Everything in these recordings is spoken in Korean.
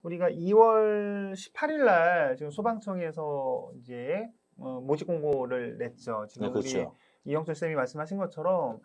우리가 2월 18일 날 지금 소방청에서 이제 모집 공고를 냈죠. 지금 네, 그렇죠. 우리 이영철 쌤이 말씀하신 것처럼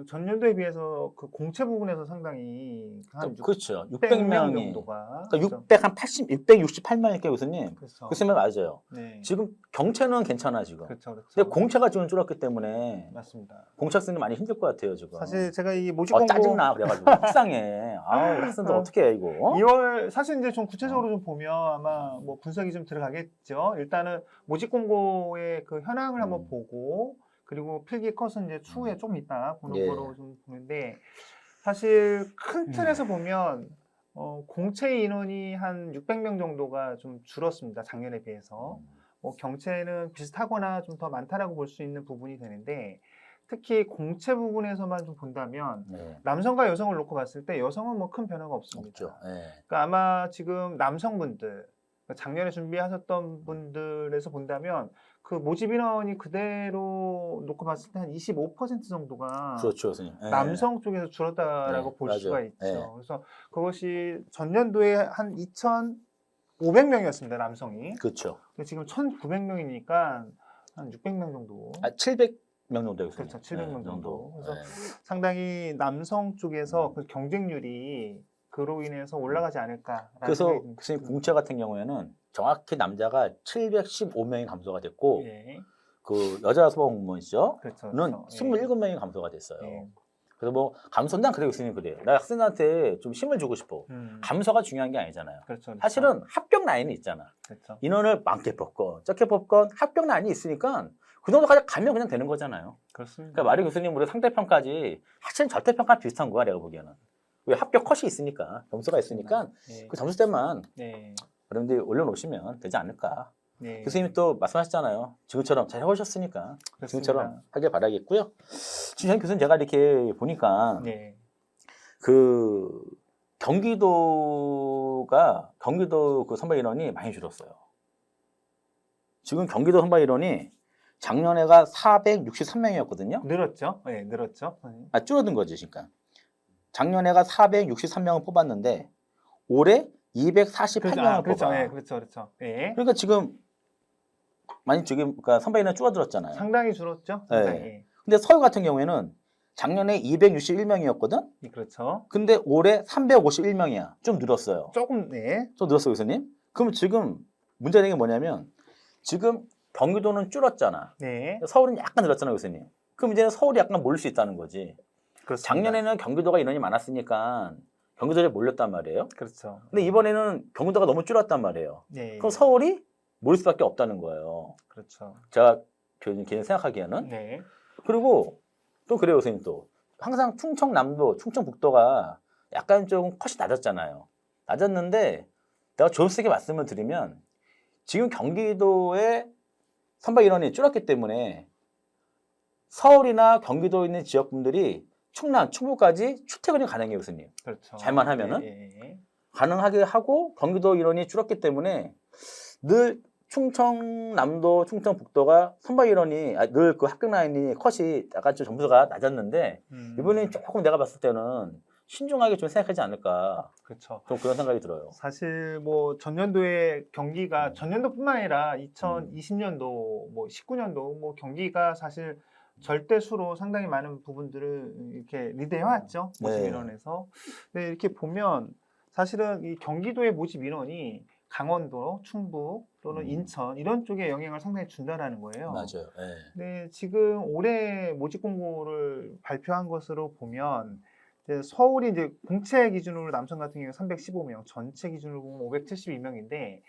전년도에 비해서 그 공채 부분에서 상당히 한 그렇죠. 600명 600명이 정도가 그러니까 668명일게요, 교수님. 그렇죠. 교수님 맞아요. 네. 지금 경채는 괜찮아 지금. 그렇죠, 그렇죠. 근데 공채가 지금 줄었기 때문에 맞습니다. 공채 학생들 많이 힘들 것 같아요 지금. 사실 제가 이 모집 공고 짜증나 그래가지고 속상해. 아우 학생들 어떻게 해 이거? 2월 사실 이제 좀 구체적으로 좀 보면 아마 뭐 분석이 좀 들어가겠죠. 일단은 모집 공고의 그 현황을 한번 보고 그리고 필기 컷은 이제 추후에 좀 이따 보는 예. 거로 좀 보는데 사실 큰 틀에서 보면 공채 인원이 한 600명 정도가 좀 줄었습니다. 작년에 비해서. 뭐 경채는 비슷하거나 좀 더 많다라고 볼 수 있는 부분이 되는데 특히 공채 부분에서만 좀 본다면 네. 남성과 여성을 놓고 봤을 때 여성은 뭐 큰 변화가 없습니다. 없죠. 예. 그러니까 아마 지금 남성분들 작년에 준비하셨던 분들에서 본다면 그 모집 인원이 그대로 놓고 봤을 때 한 25% 정도가 그렇죠, 교수님. 예. 남성 쪽에서 줄었다라고 네, 볼 맞아요. 수가 있죠. 네. 그래서 그것이 전년도에 한 2,500명이었습니다, 남성이. 그렇죠. 근데 지금 1,900명이니까 한 600명 정도. 700명 정도 교수님. 그렇죠, 700명 정도. 그래서 예. 상당히 남성 쪽에서 그 경쟁률이 그로 인해서 올라가지 않을까. 그래서 교수님 공채 같은 경우에는 정확히 남자가 715명이 감소가 됐고 예. 그 여자 소방 공무원이죠. 그렇죠. 는 그렇죠. 27명이 감소가 됐어요. 예. 그래서 뭐 감소는 그래요, 교수님 그래요. 나 학생한테 좀 힘을 주고 싶어. 감소가 중요한 게 아니잖아요. 그렇죠, 그렇죠. 사실은 합격 라인이 있잖아. 그렇죠. 인원을 많게 뽑건 적게 뽑건 합격 라인이 있으니까 그 정도까지 가면 그냥 되는 거잖아요. 그렇습니다. 그러니까 마리 교수님 우리 상대평가지 사실은 절대평가 비슷한 거야 내가 보기에는. 왜 합격 컷이 있으니까 점수가 있으니까 예. 그 점수대만 네. 여러분들이 올려놓으시면 되지 않을까. 네. 교수님이 또 말씀하셨잖아요. 지금처럼 잘 해오셨으니까 지금처럼 하길 바라겠고요. 지금 교수님 제가 이렇게 보니까 네. 그 경기도 그 선발 인원이 많이 줄었어요. 지금 경기도 선발 인원이 작년에가 463명이었거든요. 늘었죠? 네, 늘었죠. 줄어든 거지, 그러니까. 작년에가 463명을 뽑았는데 올해 248명을 그렇죠. 뽑아. 네, 그렇죠. 그렇죠. 예. 그러니까 지금 많이 지금 그러니까 선발 인원 줄어들었잖아요. 상당히 줄었죠? 네. 상당히. 근데 서울 같은 경우에는 작년에 261명이었거든? 그렇죠. 근데 올해 351명이야. 좀 늘었어요. 조금, 네. 좀 늘었어요, 교수님. 그럼 지금 문제되는 게 뭐냐면 지금 경기도는 줄었잖아. 네. 서울은 약간 늘었잖아요, 교수님. 그럼 이제는 서울이 약간 몰릴 수 있다는 거지. 그렇습니다. 작년에는 경기도가 인원이 많았으니까 경기도에 몰렸단 말이에요. 그렇죠. 근데 이번에는 경기도가 너무 줄었단 말이에요. 네. 그럼 서울이 몰릴 수밖에 없다는 거예요. 그렇죠. 제가 개인 생각하기에는. 네. 그리고 또 그래요, 선생님 또. 항상 충청남도, 충청북도가 약간 좀 컷이 낮았잖아요. 낮았는데 내가 조심스럽게 말씀을 드리면 지금 경기도의 선발 인원이 줄었기 때문에 서울이나 경기도에 있는 지역분들이 충남, 충북까지 출퇴근이 가능해요, 교수님. 그렇죠. 잘만 하면은. 예. 가능하게 하고 경기도 인원이 줄었기 때문에 늘 충청남도, 충청북도가 선발 인원이 늘 그 합격 라인이 컷이 약간 좀 점수가 낮았는데 이번에는 조금 내가 봤을 때는 신중하게 좀 생각하지 않을까. 그렇죠. 좀 그런 생각이 들어요. 사실 뭐 전년도의 경기가 전년도뿐만 아니라 2020년도, 뭐 19년도 뭐 경기가 사실 절대수로 상당히 많은 부분들을 이렇게 리드해 왔죠. 모집 네. 인원에서. 근데 이렇게 보면 사실은 이 경기도의 모집 인원이 강원도, 충북 또는 인천 이런 쪽에 영향을 상당히 준다라는 거예요. 맞아요. 네. 근데 지금 올해 모집 공고를 발표한 것으로 보면 이제 서울이 이제 공채 기준으로 남성 같은 경우에 315명, 전체 기준으로 보면 572명인데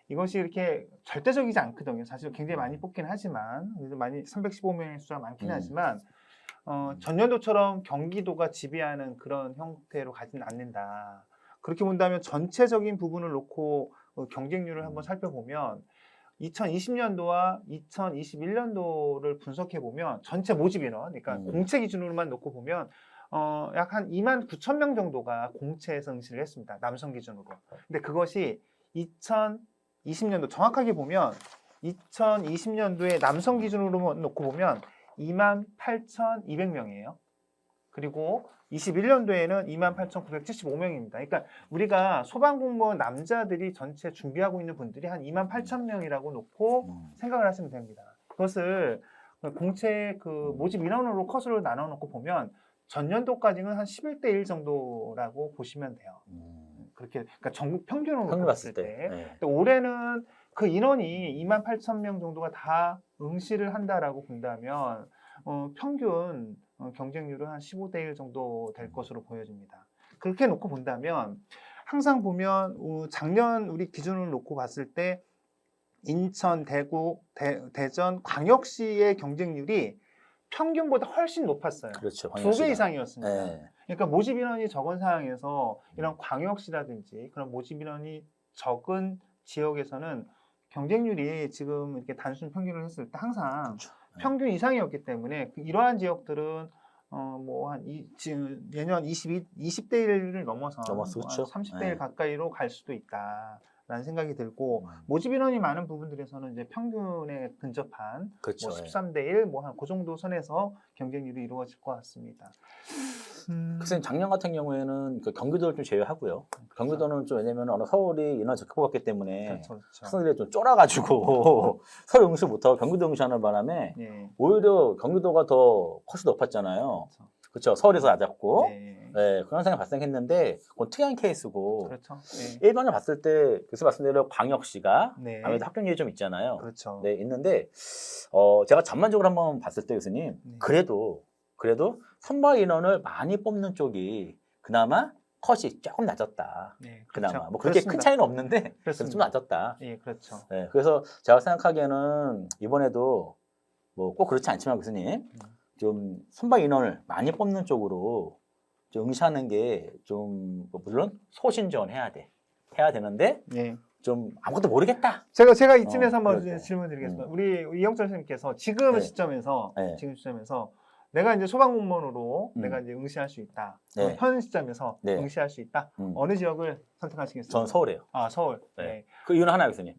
이것이 이렇게 절대적이지 않거든요. 사실 굉장히 많이 뽑긴 하지만 그래서 많이 315명의 숫자가 많긴 하지만 전년도처럼 경기도가 지배하는 그런 형태로 가지는 않는다. 그렇게 본다면 전체적인 부분을 놓고 경쟁률을 한번 살펴보면 2020년도와 2021년도를 분석해 보면 전체 모집 인원, 그러니까 공채 기준으로만 놓고 보면 약 한 29,000명 정도가 공채에서 응시를 했습니다. 남성 기준으로. 근데 그것이 2020년도 정확하게 보면 2020년도에 남성 기준으로 놓고 보면 28,200명이에요. 그리고 21년도에는 28,975명입니다. 그러니까 우리가 소방공무원 남자들이 전체 준비하고 있는 분들이 한 28,000명이라고 놓고 생각을 하시면 됩니다. 그것을 공채 그 모집 인원으로 컷으로 나눠 놓고 보면 전년도까지는 한 11대 1 정도라고 보시면 돼요. 그렇게 그러니까 전국 평균으로 평균 봤을 봤을 때. 때. 네. 근데 올해는 그 인원이 28,000명 정도가 다 응시를 한다라고 본다면 평균 경쟁률은 한 15대 1 정도 될 것으로 보여집니다. 그렇게 놓고 본다면 항상 보면 작년 우리 기준을 놓고 봤을 때 인천, 대구, 대전, 광역시의 경쟁률이 평균보다 훨씬 높았어요. 그렇죠. 2배 이상이었습니다. 네. 그러니까 모집 인원이 적은 상황에서 이런 광역시라든지 그런 모집 인원이 적은 지역에서는 경쟁률이 지금 이렇게 단순 평균을 했을 때 항상 그렇죠. 네. 평균 이상이었기 때문에 이러한 지역들은 지금 내년 20대 1을 넘어서 그렇죠. 30대 1 네. 가까이로 갈 수도 있다라는 생각이 들고 모집 인원이 많은 부분들에서는 이제 평균에 근접한 그렇죠. 뭐 13대 1 뭐 한 그 정도 선에서 경쟁률이 이루어질 것 같습니다. 글쎄 작년 같은 경우에는 그 경기도를 좀 제외하고요. 경기도는 좀 왜냐면 서울이 인원 적합했기 때문에 그렇죠. 학생들이 좀 쫄아가지고 서울 응시 못하고 경기도 응시하는 바람에 네. 오히려 경기도가 더 컷이 높았잖아요. 그렇죠. 서울에서 낮았고 네, 그런 상황이 발생했는데 그건 특이한 케이스고 그렇죠. 네. 일반을 봤을 때 교수 말씀 대로 광역시가 네. 아무래도 합격률이 좀 있잖아요. 그렇죠. 네, 있는데 제가 전반적으로 한번 봤을 때 교수님 네. 그래도 선발 인원을 많이 뽑는 쪽이 그나마 컷이 조금 낮았다. 네, 그나마 그렇죠. 뭐 그렇게 큰 그렇습니다. 차이는 없는데 그래도 좀 그렇습니다. 낮았다. 예, 그렇죠. 네, 그래서 제가 생각하기에는 이번에도 뭐 꼭 그렇지 않지만 교수님 좀 선발 인원을 많이 뽑는 쪽으로 좀 응시하는 게 좀 물론 소신지원해야 되는데 네. 좀 아무것도 모르겠다. 제가 이쯤에서 한번 그럴 때. 질문 드리겠습니다. 우리 이영철 선생님께서 지금 네. 시점에서 네. 내가 이제 소방공무원으로 음. 내가 이제 응시할 수 있다. 네. 현 시점에서 네. 응시할 수 있다. 음. 어느 지역을 선택하시겠습니까? 전 서울이에요. 아, 서울. 네. 네. 그 이유는 하나요, 교수님.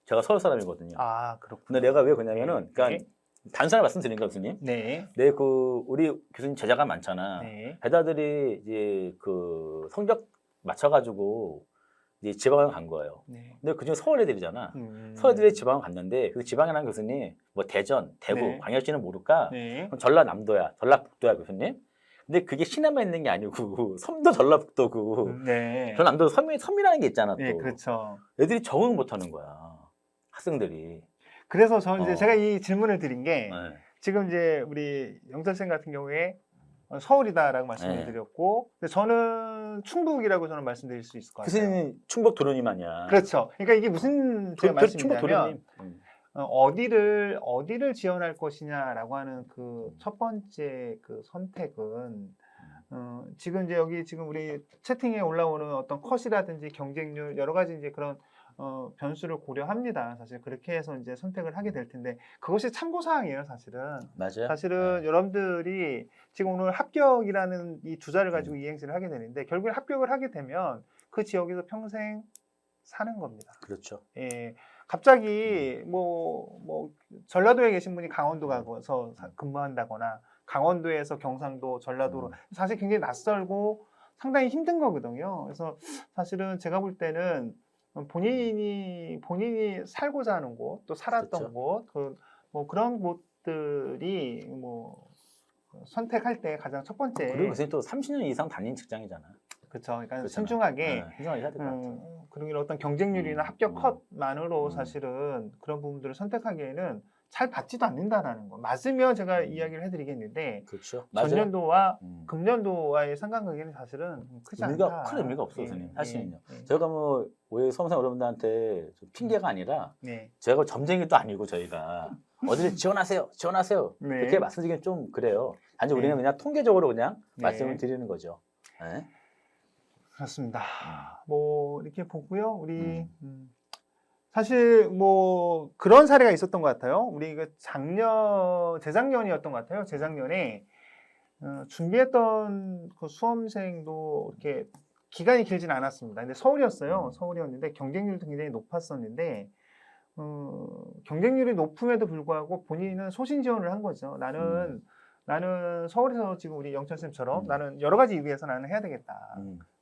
제가 서울 사람이거든요. 아, 그렇군요. 근데 내가 왜 그러냐면은, 네. 그러니까 단순하게 말씀드리니까 교수님, 네. 우리 교수님 제자가 많잖아. 네. 배다들이 이제 그 성적 맞춰가지고 이제 지방을 간 거예요. 네. 근데 그중에 서울 애들이잖아. 서울 애들이 지방을 갔는데 그 지방이라는 교수님, 뭐 대전, 대구, 네. 광역시는 모를까? 네. 그럼 전라남도야, 전라북도야 교수님. 근데 그게 시내만 있는 게 아니고 섬도 전라북도고 네. 전라남도 섬이라는 게 있잖아 또. 네, 그렇죠. 애들이 적응을 못하는 거야. 학생들이. 그래서 저는 이제 어. 제가 이 질문을 드린 게 네. 지금 이제 우리 영철 쌤 같은 경우에 서울이다라고 말씀을 네. 드렸고, 근데 저는 충북이라고 저는 말씀드릴 수 있을 것 같아요. 교수님 충북 도련님 아니야. 그렇죠. 그러니까 이게 무슨 제가 충북 말씀이냐면 도련님. 어디를 지원할 것이냐라고 하는 그 첫 번째 그 선택은 지금 이제 여기 지금 우리 채팅에 올라오는 어떤 컷이라든지 경쟁률 여러 가지 이제 그런 변수를 고려합니다. 사실 그렇게 해서 이제 선택을 하게 될 텐데 그것이 참고 사항이에요, 사실은. 맞아요. 사실은 네. 여러분들이 지금 오늘 합격이라는 이 주자를 가지고 이행시를 하게 되는데 결국에 합격을 하게 되면 그 지역에서 평생 사는 겁니다. 그렇죠. 예, 갑자기 뭐 전라도에 계신 분이 강원도 가서 근무한다거나 강원도에서 경상도, 전라도로 사실 굉장히 낯설고 상당히 힘든 거거든요. 그래서 사실은 제가 볼 때는 본인이 살고자 하는 곳, 또 살았던 그렇죠. 곳, 뭐 그런 곳들이 뭐 선택할 때 가장 첫 번째. 그리고 교수님 또 30년 이상 다닌 직장이잖아. 그렇죠. 그러니까 그렇잖아요. 신중하게 신중하게 해야 될 것 같아요. 그리고 이런 어떤 경쟁률이나 합격 컷만으로 사실은 그런 부분들을 선택하기에는 잘 받지도 않는다라는 거. 맞으면 제가 이야기를 해드리겠는데 그렇죠. 맞아요. 전년도와 금년도와의 상관관계는 사실은 크지 않다. 큰 의미가 없어요, 예, 선생님. 사실은요. 예. 제가 뭐 오해 수험생 여러분들한테 좀 핑계가 아니라 네. 제가 점쟁이도 아니고 저희가 어디를 지원하세요. 네. 그렇게 말씀드리긴 좀 그래요. 단지 네. 우리는 그냥 통계적으로 그냥 네. 말씀을 드리는 거죠. 네. 그렇습니다. 뭐 이렇게 보고요. 우리 사실 뭐 그런 사례가 있었던 것 같아요. 우리 그 재작년이었던 것 같아요. 재작년에 준비했던 그 수험생도 이렇게 기간이 길진 않았습니다. 근데 서울이었어요. 서울이었는데 경쟁률도 굉장히 높았었는데 경쟁률이 높음에도 불구하고 본인은 소신 지원을 한 거죠. 나는 나는 서울에서 지금 우리 영철쌤처럼 음. 나는 여러 가지 이유에서 나는 해야 되겠다.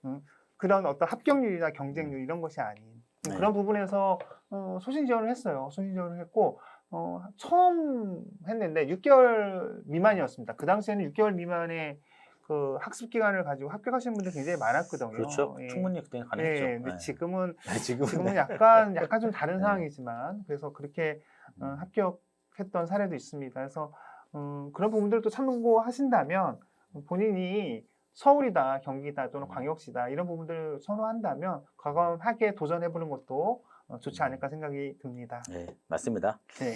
음. 그런 어떤 합격률이나 경쟁률 이런 것이 아닌 네. 그런 부분에서 소신 지원을 했어요. 소신 지원을 했고 처음 했는데 6개월 미만이었습니다. 그 당시에는 6개월 미만의 그 학습 기간을 가지고 합격하시는 분들이 굉장히 많았거든요. 그렇죠. 예. 충분히 그때 가능했죠. 네, 근데 네. 지금은 지금은 약간 좀 다른 네. 상황이지만 그래서 그렇게 합격했던 사례도 있습니다. 그래서 그런 부분들을 또 참고하신다면 본인이 서울이다, 경기다 또는 광역시다 이런 부분들을 선호한다면 과감하게 도전해보는 것도 좋지 않을까 생각이 듭니다. 네, 맞습니다. 네.